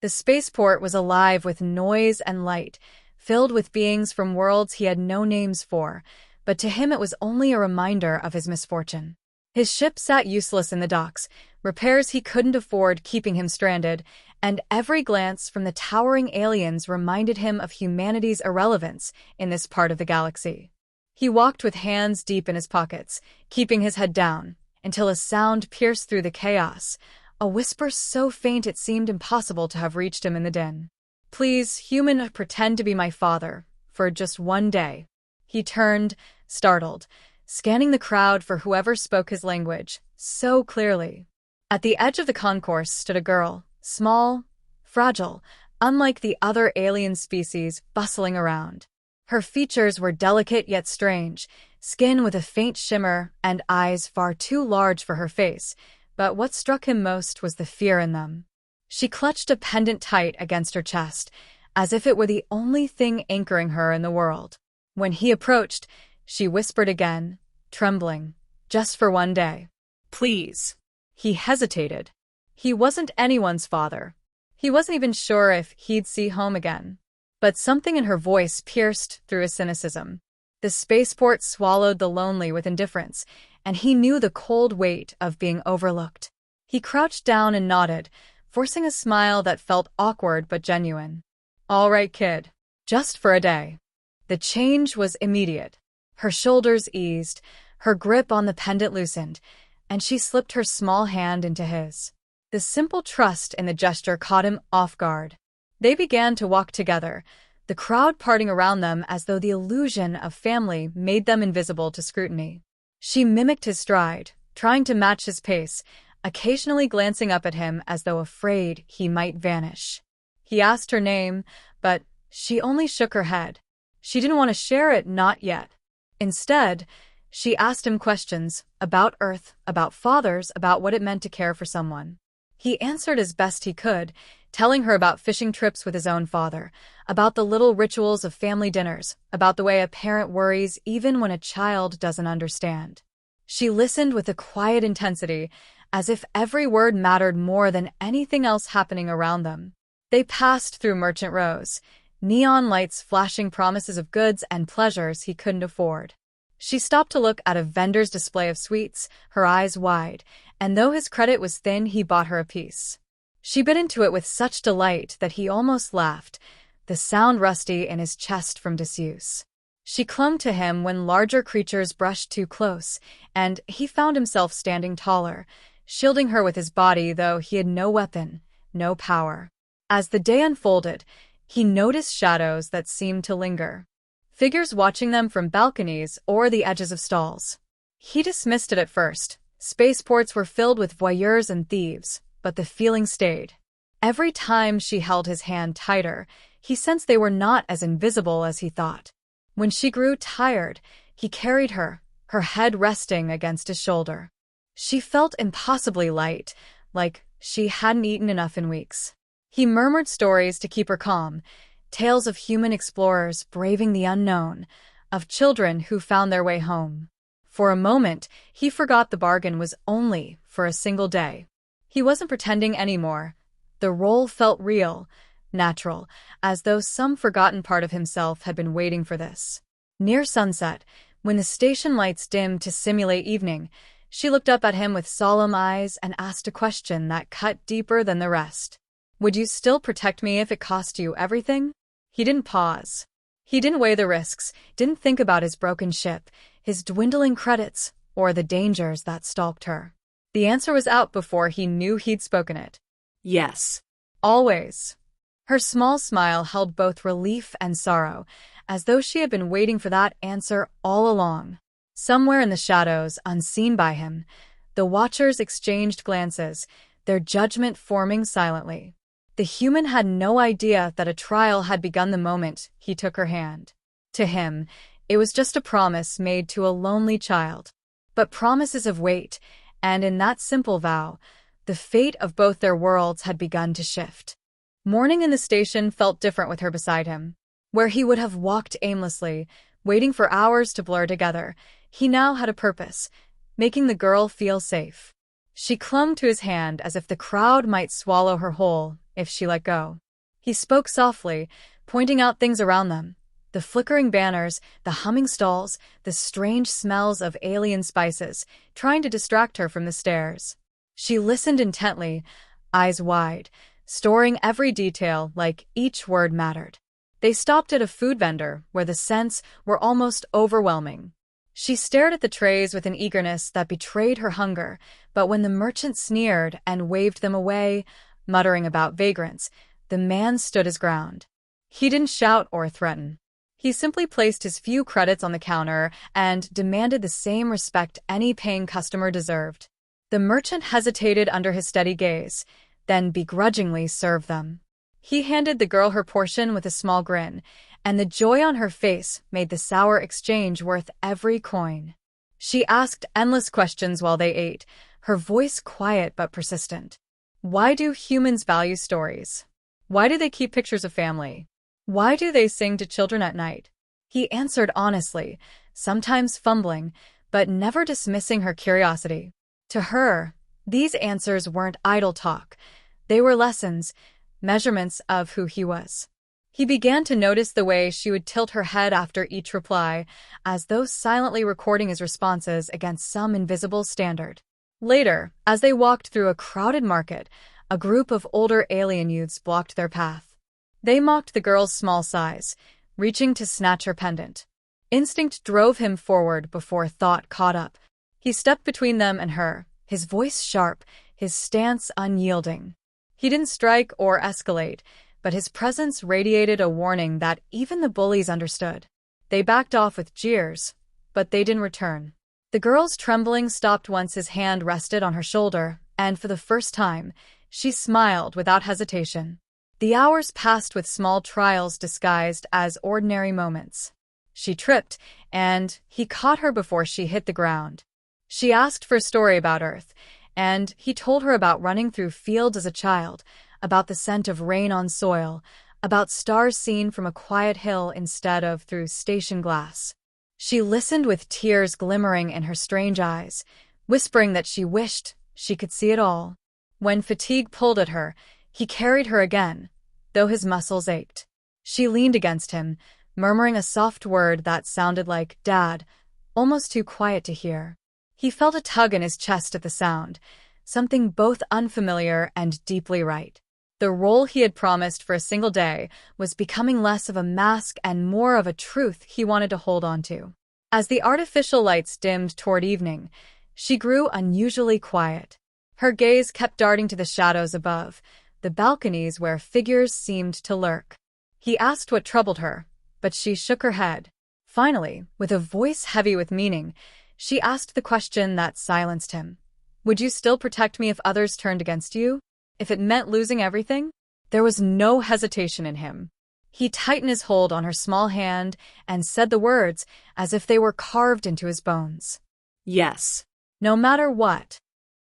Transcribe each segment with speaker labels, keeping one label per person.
Speaker 1: The spaceport was alive with noise and light, filled with beings from worlds he had no names for, but to him it was only a reminder of his misfortune. His ship sat useless in the docks, repairs he couldn't afford keeping him stranded, and every glance from the towering aliens reminded him of humanity's irrelevance in this part of the galaxy. He walked with hands deep in his pockets, keeping his head down, until a sound pierced through the chaos, a whisper so faint it seemed impossible to have reached him in the din. "Please, human, pretend to be my father, for just one day." He turned, startled, scanning the crowd for whoever spoke his language, so clearly. At the edge of the concourse stood a girl, small, fragile, unlike the other alien species bustling around. Her features were delicate yet strange, skin with a faint shimmer and eyes far too large for her face, but what struck him most was the fear in them. She clutched a pendant tight against her chest, as if it were the only thing anchoring her in the world. When he approached, she whispered again, trembling, "Just for one day. Please." He hesitated. He wasn't anyone's father. He wasn't even sure if he'd see home again. But something in her voice pierced through his cynicism. The spaceport swallowed the lonely with indifference, and he knew the cold weight of being overlooked. He crouched down and nodded, forcing a smile that felt awkward but genuine. "All right, kid. Just for a day." The change was immediate. Her shoulders eased, her grip on the pendant loosened, and she slipped her small hand into his. The simple trust in the gesture caught him off guard. They began to walk together, the crowd parting around them as though the illusion of family made them invisible to scrutiny. She mimicked his stride, trying to match his pace, occasionally glancing up at him as though afraid he might vanish. He asked her name, but she only shook her head. She didn't want to share it, not yet. Instead, she asked him questions about Earth, about fathers, about what it meant to care for someone. He answered as best he could, telling her about fishing trips with his own father, about the little rituals of family dinners, about the way a parent worries even when a child doesn't understand. She listened with a quiet intensity, as if every word mattered more than anything else happening around them. They passed through merchant rows, neon lights flashing promises of goods and pleasures he couldn't afford. She stopped to look at a vendor's display of sweets, her eyes wide, and though his credit was thin, he bought her a piece. She bit into it with such delight that he almost laughed, the sound rusty in his chest from disuse. She clung to him when larger creatures brushed too close, and he found himself standing taller, shielding her with his body, though he had no weapon, no power. As the day unfolded, he noticed shadows that seemed to linger. Figures watching them from balconies or the edges of stalls. He dismissed it at first. Spaceports were filled with voyeurs and thieves, but the feeling stayed. Every time she held his hand tighter, he sensed they were not as invisible as he thought. When she grew tired, he carried her, her head resting against his shoulder. She felt impossibly light, like she hadn't eaten enough in weeks. He murmured stories to keep her calm, tales of human explorers braving the unknown, of children who found their way home. For a moment, he forgot the bargain was only for a single day. He wasn't pretending anymore. The role felt real, natural, as though some forgotten part of himself had been waiting for this. Near sunset, when the station lights dimmed to simulate evening, she looked up at him with solemn eyes and asked a question that cut deeper than the rest. "Would you still protect me if it cost you everything?" He didn't pause. He didn't weigh the risks, didn't think about his broken ship, his dwindling credits, or the dangers that stalked her. The answer was out before he knew he'd spoken it. "Yes. Always." Her small smile held both relief and sorrow, as though she had been waiting for that answer all along. Somewhere in the shadows, unseen by him, the watchers exchanged glances, their judgment forming silently. The human had no idea that a trial had begun the moment he took her hand. To him, it was just a promise made to a lonely child. But promises have weight, and in that simple vow, the fate of both their worlds had begun to shift. Morning in the station felt different with her beside him. Where he would have walked aimlessly, waiting for hours to blur together, he now had a purpose, making the girl feel safe. She clung to his hand as if the crowd might swallow her whole, if she let go. He spoke softly, pointing out things around them. The flickering banners, the humming stalls, the strange smells of alien spices, trying to distract her from the stairs. She listened intently, eyes wide, storing every detail like each word mattered. They stopped at a food vendor where the scents were almost overwhelming. She stared at the trays with an eagerness that betrayed her hunger, but when the merchant sneered and waved them away, muttering about vagrants, the man stood his ground. He didn't shout or threaten. He simply placed his few credits on the counter and demanded the same respect any paying customer deserved. The merchant hesitated under his steady gaze, then begrudgingly served them. He handed the girl her portion with a small grin, and the joy on her face made the sour exchange worth every coin. She asked endless questions while they ate, her voice quiet but persistent. Why do humans value stories? Why do they keep pictures of family? Why do they sing to children at night? He answered honestly, sometimes fumbling, but never dismissing her curiosity. To her, these answers weren't idle talk. They were lessons, measurements of who he was. He began to notice the way she would tilt her head after each reply, as though silently recording his responses against some invisible standard. Later, as they walked through a crowded market, a group of older alien youths blocked their path. They mocked the girl's small size, reaching to snatch her pendant. Instinct drove him forward before thought caught up. He stepped between them and her, his voice sharp, his stance unyielding. He didn't strike or escalate, but his presence radiated a warning that even the bullies understood. They backed off with jeers, but they didn't return. The girl's trembling stopped once his hand rested on her shoulder, and for the first time, she smiled without hesitation. The hours passed with small trials disguised as ordinary moments. She tripped, and he caught her before she hit the ground. She asked for a story about Earth, and he told her about running through fields as a child, about the scent of rain on soil, about stars seen from a quiet hill instead of through station glass. She listened with tears glimmering in her strange eyes, whispering that she wished she could see it all. When fatigue pulled at her, he carried her again, though his muscles ached. She leaned against him, murmuring a soft word that sounded like "Dad," almost too quiet to hear. He felt a tug in his chest at the sound, something both unfamiliar and deeply right. The role he had promised for a single day was becoming less of a mask and more of a truth he wanted to hold on to. As the artificial lights dimmed toward evening, she grew unusually quiet. Her gaze kept darting to the shadows above, the balconies where figures seemed to lurk. He asked what troubled her, but she shook her head. Finally, with a voice heavy with meaning, she asked the question that silenced him. Would you still protect me if others turned against you? If it meant losing everything? There was no hesitation in him. He tightened his hold on her small hand and said the words as if they were carved into his bones. Yes. No matter what.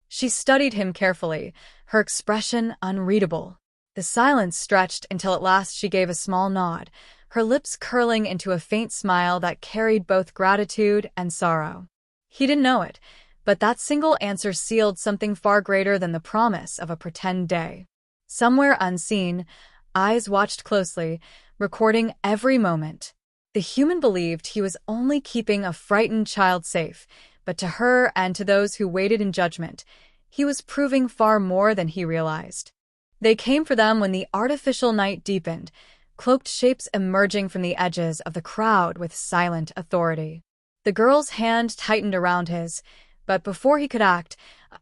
Speaker 1: She studied him carefully, her expression unreadable. The silence stretched until at last she gave a small nod, her lips curling into a faint smile that carried both gratitude and sorrow. He didn't know it, but that single answer sealed something far greater than the promise of a pretend day. Somewhere unseen, eyes watched closely, recording every moment. The human believed he was only keeping a frightened child safe, but to her and to those who waited in judgment, he was proving far more than he realized. They came for them when the artificial night deepened, cloaked shapes emerging from the edges of the crowd with silent authority. The girl's hand tightened around his, but before he could act,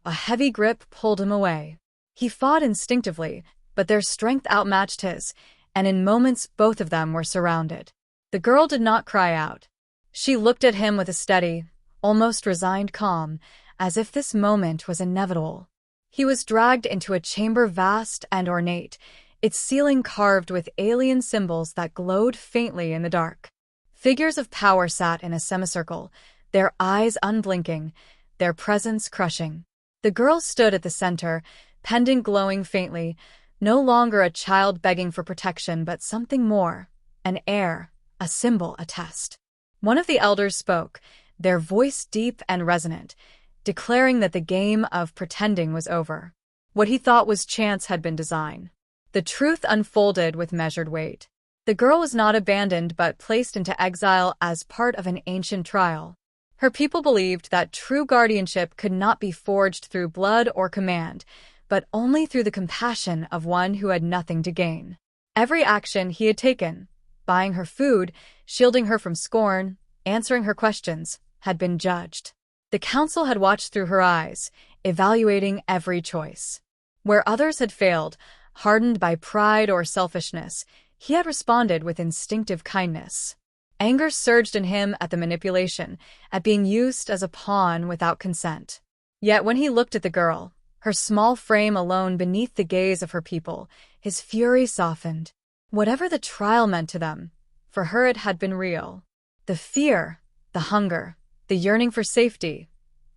Speaker 1: a heavy grip pulled him away. He fought instinctively, but their strength outmatched his, and in moments both of them were surrounded. The girl did not cry out. She looked at him with a steady, almost resigned calm, as if this moment was inevitable. He was dragged into a chamber vast and ornate, its ceiling carved with alien symbols that glowed faintly in the dark. Figures of power sat in a semicircle, their eyes unblinking, their presence crushing. The girl stood at the center, pendant glowing faintly, no longer a child begging for protection but something more, an heir, a symbol, a test. One of the elders spoke, their voice deep and resonant, declaring that the game of pretending was over. What he thought was chance had been design. The truth unfolded with measured weight. The girl was not abandoned but placed into exile as part of an ancient trial. Her people believed that true guardianship could not be forged through blood or command, but only through the compassion of one who had nothing to gain. Every action he had taken, buying her food, shielding her from scorn, answering her questions, had been judged. The council had watched through her eyes, evaluating every choice. Where others had failed, hardened by pride or selfishness, he had responded with instinctive kindness. Anger surged in him at the manipulation, at being used as a pawn without consent. Yet when he looked at the girl, her small frame alone beneath the gaze of her people, his fury softened. Whatever the trial meant to them, for her it had been real. The fear, the hunger, the yearning for safety,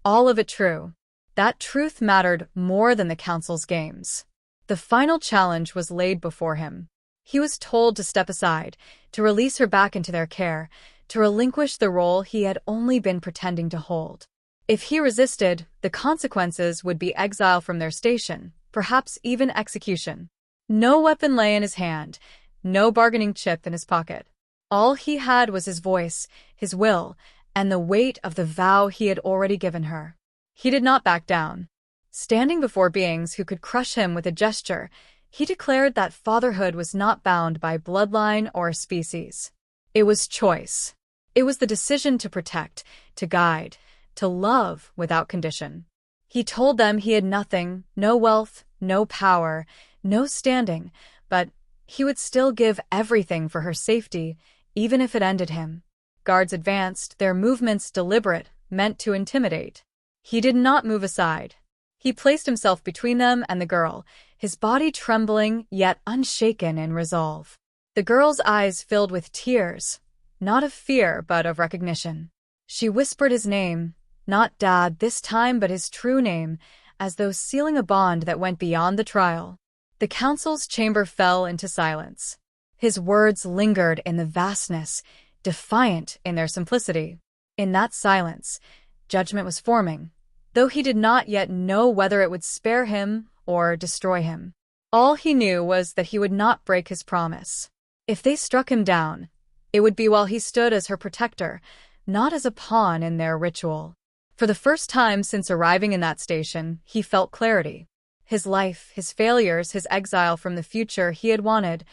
Speaker 1: all of it true. That truth mattered more than the council's games. The final challenge was laid before him. He was told to step aside, to release her back into their care, to relinquish the role he had only been pretending to hold. If he resisted, the consequences would be exile from their station, perhaps even execution. No weapon lay in his hand, no bargaining chip in his pocket. All he had was his voice, his will, and the weight of the vow he had already given her. He did not back down. Standing before beings who could crush him with a gesture, he declared that fatherhood was not bound by bloodline or species. It was choice. It was the decision to protect, to guide, to love without condition. He told them he had nothing, no wealth, no power, no standing, but he would still give everything for her safety, even if it ended him. Guards advanced, their movements deliberate, meant to intimidate. He did not move aside. He placed himself between them and the girl, his body trembling yet unshaken in resolve. The girl's eyes filled with tears, not of fear but of recognition. She whispered his name, not Dad this time but his true name, as though sealing a bond that went beyond the trial. The council's chamber fell into silence. His words lingered in the vastness, defiant in their simplicity. In that silence, judgment was forming, though he did not yet know whether it would spare him or destroy him. All he knew was that he would not break his promise. If they struck him down, it would be while he stood as her protector, not as a pawn in their ritual. For the first time since arriving in that station, he felt clarity. His life, his failures, his exile from the future he had wanted,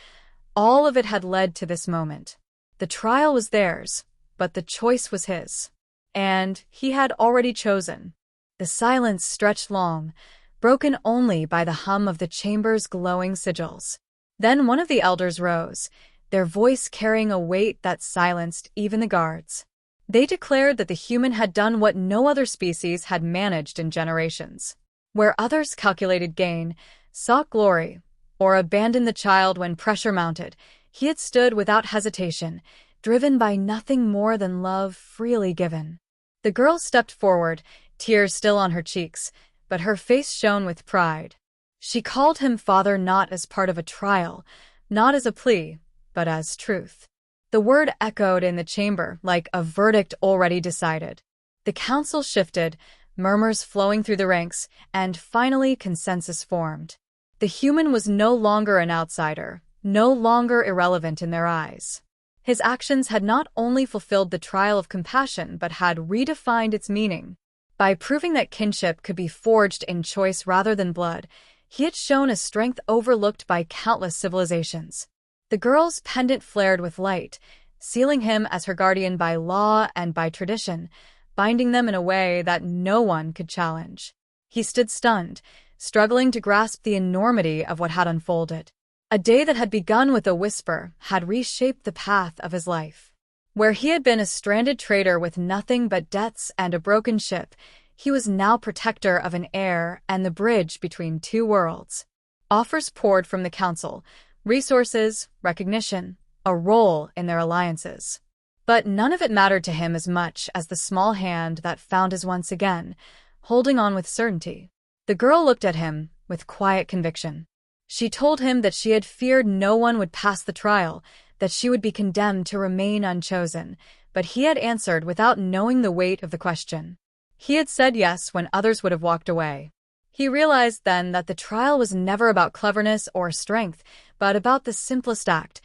Speaker 1: all of it had led to this moment. The trial was theirs, but the choice was his. And he had already chosen. The silence stretched long, broken only by the hum of the chamber's glowing sigils. Then one of the elders rose, their voice carrying a weight that silenced even the guards. They declared that the human had done what no other species had managed in generations. Where others calculated gain, sought glory, or abandoned the child when pressure mounted, he had stood without hesitation, driven by nothing more than love freely given. The girl stepped forward, tears still on her cheeks, but her face shone with pride. She called him father not as part of a trial, not as a plea, but as truth. The word echoed in the chamber like a verdict already decided. The council shifted, murmurs flowing through the ranks, and finally consensus formed. The human was no longer an outsider, no longer irrelevant in their eyes. His actions had not only fulfilled the trial of compassion but had redefined its meaning. By proving that kinship could be forged in choice rather than blood, he had shown a strength overlooked by countless civilizations. The girl's pendant flared with light, sealing him as her guardian by law and by tradition, binding them in a way that no one could challenge. He stood stunned, struggling to grasp the enormity of what had unfolded. A day that had begun with a whisper had reshaped the path of his life. Where he had been a stranded trader with nothing but debts and a broken ship, he was now protector of an heir and the bridge between two worlds. Offers poured from the council, resources, recognition, a role in their alliances. But none of it mattered to him as much as the small hand that found his once again, holding on with certainty. The girl looked at him with quiet conviction. She told him that she had feared no one would pass the trial, that she would be condemned to remain unchosen, but he had answered without knowing the weight of the question. He had said yes when others would have walked away. He realized then that the trial was never about cleverness or strength, but about the simplest act,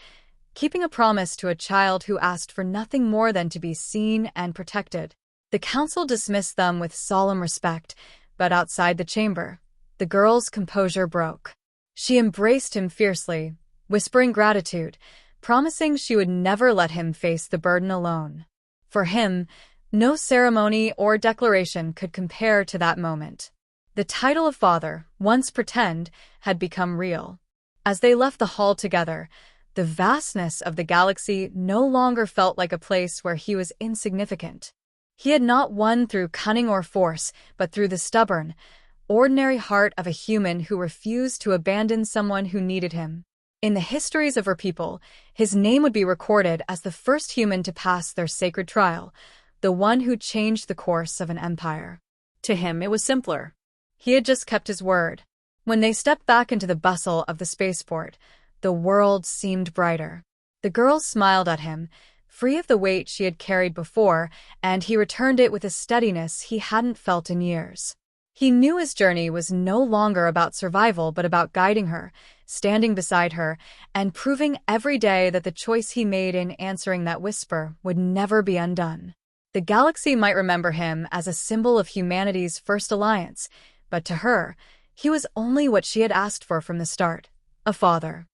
Speaker 1: keeping a promise to a child who asked for nothing more than to be seen and protected. The council dismissed them with solemn respect, but outside the chamber, the girl's composure broke. She embraced him fiercely, whispering gratitude, promising she would never let him face the burden alone. For him, no ceremony or declaration could compare to that moment. The title of father, once pretend, had become real. As they left the hall together, the vastness of the galaxy no longer felt like a place where he was insignificant. He had not won through cunning or force, but through the stubborn, ordinary heart of a human who refused to abandon someone who needed him. In the histories of her people, his name would be recorded as the first human to pass their sacred trial, the one who changed the course of an empire. To him, it was simpler. He had just kept his word. When they stepped back into the bustle of the spaceport, the world seemed brighter. The girl smiled at him, free of the weight she had carried before, and he returned it with a steadiness he hadn't felt in years. He knew his journey was no longer about survival but about guiding her, standing beside her, and proving every day that the choice he made in answering that whisper would never be undone. The galaxy might remember him as a symbol of humanity's first alliance, but to her, he was only what she had asked for from the start, a father.